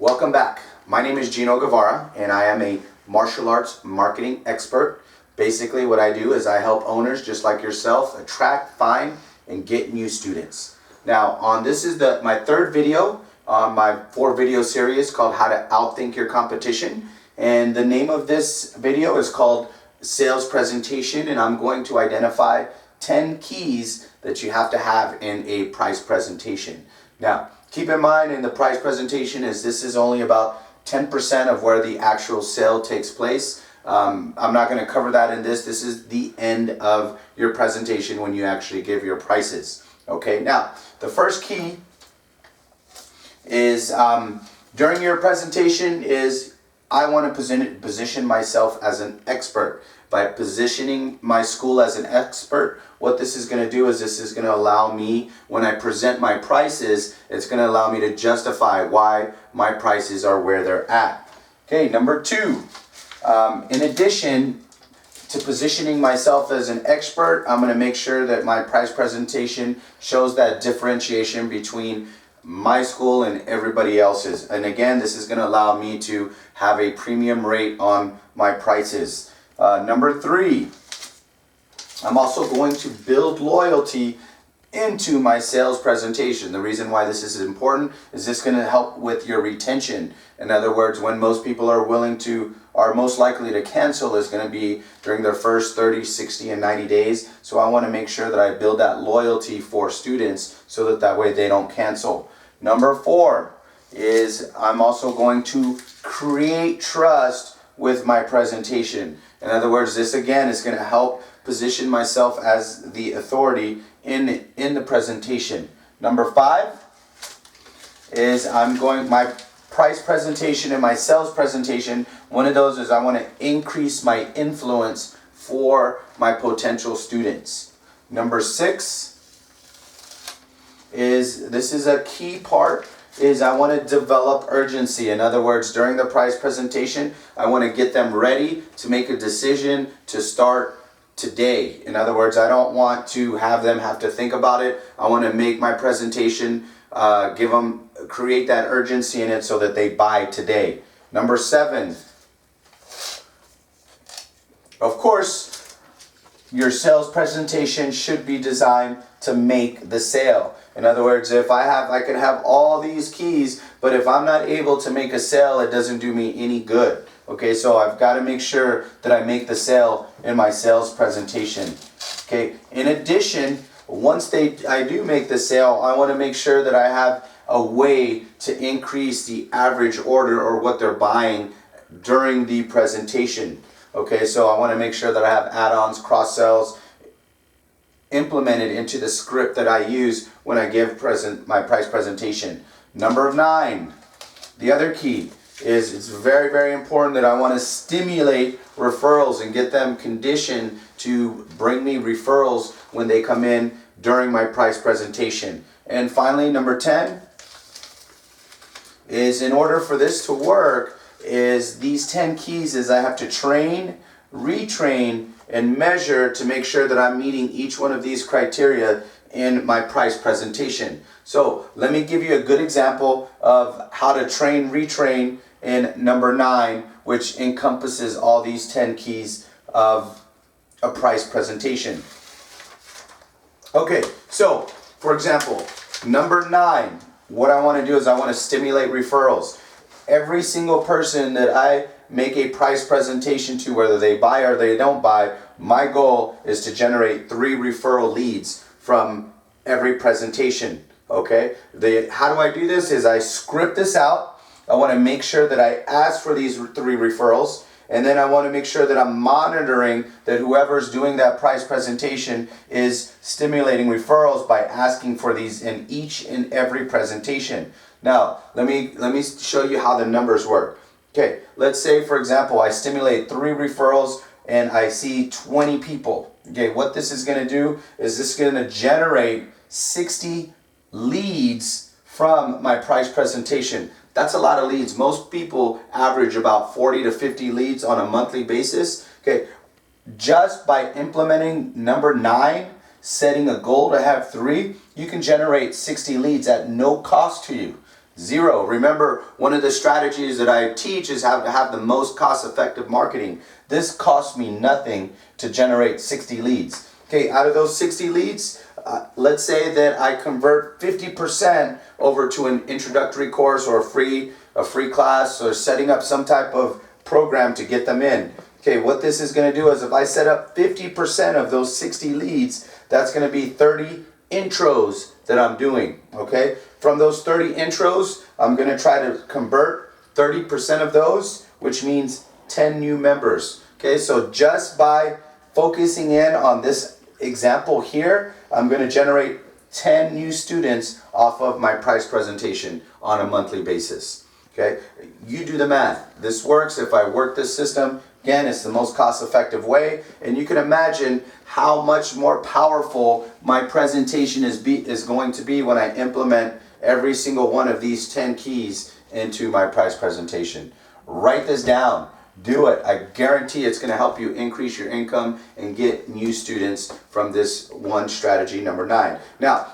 Welcome back. My name is Gino Guevara and I am a martial arts marketing expert. Basically what I do is I help owners just like yourself attract, find, and get new students. Now this is my third video on my 4-video series called How to Outthink Your Competition. And the name of this video is called Sales Presentation, and I'm going to identify 10 keys that you have to have in a price presentation. Now, keep in mind in the price presentation this is only about 10% of where the actual sale takes place. I'm not going to cover that in this. This is the end of your presentation when you actually give your prices. Okay, now the first key is during your presentation is I want to position myself as an expert. By positioning my school as an expert, what this is going to do is this is going to allow me, when I present my prices, it's going to allow me to justify why my prices are where they're at. Okay, number 2, in addition to positioning myself as an expert, I'm going to make sure that my price presentation shows that differentiation between my school and everybody else's. And again, this is going to allow me to have a premium rate on my prices. Number 3, I'm also going to build loyalty into my sales presentation. The reason why this is important is this going to help with your retention. In other words, when most people are most likely to cancel is going to be during their first 30, 60, and 90 days. So I want to make sure that I build that loyalty for students so that way they don't cancel. Number 4 is I'm also going to create trust with my presentation. In other words, this again is going to help position myself as the authority in the presentation. Number 5 is my price presentation and my sales presentation. One of those is I want to increase my influence for my potential students. Number 6 is, this is a key part, is I want to develop urgency. In other words, during the price presentation, I want to get them ready to make a decision to start today. In other words, I don't want to have them have to think about it. I want to make my presentation, create that urgency in it so that they buy today. Number 7, of course, your sales presentation should be designed to make the sale. In other words, I can have all these keys, but if I'm not able to make a sale, it doesn't do me any good. Okay, so I've got to make sure that I make the sale in my sales presentation. Okay, in addition, once I do make the sale, I want to make sure that I have a way to increase the average order or what they're buying during the presentation. Okay, so I want to make sure that I have add-ons, cross-sells implemented into the script that I use when I give my price presentation. Number 9, the other key is it's very, very important that I want to stimulate referrals and get them conditioned to bring me referrals when they come in during my price presentation. And finally, number 10 is, in order for this to work, is these 10 keys is I have to train, retrain, and measure to make sure that I'm meeting each one of these criteria in my price presentation. So let me give you a good example of how to train, retrain in number 9, which encompasses all these 10 keys of a price presentation. Okay, so for example, number 9, what I want to do is I want to stimulate referrals. Every single person that I make a price presentation to, whether they buy or they don't buy, my goal is to generate 3 referral leads from every presentation. Okay, how do I do this is I script this out. I want to make sure that I ask for these 3 referrals, and then I want to make sure that I'm monitoring that whoever's doing that price presentation is stimulating referrals by asking for these in each and every presentation. Now, let me show you how the numbers work. Okay, let's say, for example, I stimulate 3 referrals and I see 20 people. Okay, what this is going to do is this is going to generate 60 leads from my price presentation. That's a lot of leads. Most people average about 40 to 50 leads on a monthly basis. Okay, just by implementing number 9, setting a goal to have 3, you can generate 60 leads at no cost to you. Zero. Remember, one of the strategies that I teach is how to have the most cost-effective marketing. This costs me nothing to generate 60 leads. Okay, out of those 60 leads, let's say that I convert 50% over to an introductory course or a free class, or setting up some type of program to get them in. Okay, what this is going to do is if I set up 50% of those 60 leads, that's going to be 30 intros that I'm doing. Okay, from those 30 intros, I'm going to try to convert 30% of those, which means 10 new members. Okay, so just by focusing in on this example here, I'm going to generate 10 new students off of my price presentation on a monthly basis. Okay, you do the math. This works. If I work this system, again, it's the most cost-effective way, and you can imagine how much more powerful my presentation is going to be when I implement every single one of these 10 keys into my price presentation. Write this down. Do it. I guarantee it's going to help you increase your income and get new students from this one strategy, number 9. Now,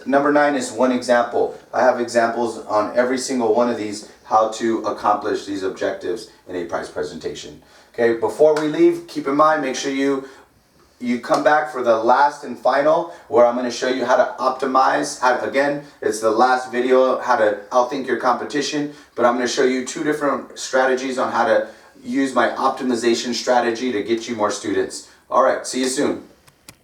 number 9 is one example. I have examples on every single one of these, how to accomplish these objectives in a price presentation. Okay, before we leave, keep in mind, make sure you come back for the last and final, where I'm going to show you how to optimize. Again, it's the last video, how to outthink your competition, but I'm going to show you 2 different strategies on how to use my optimization strategy to get you more students. All right, see you soon.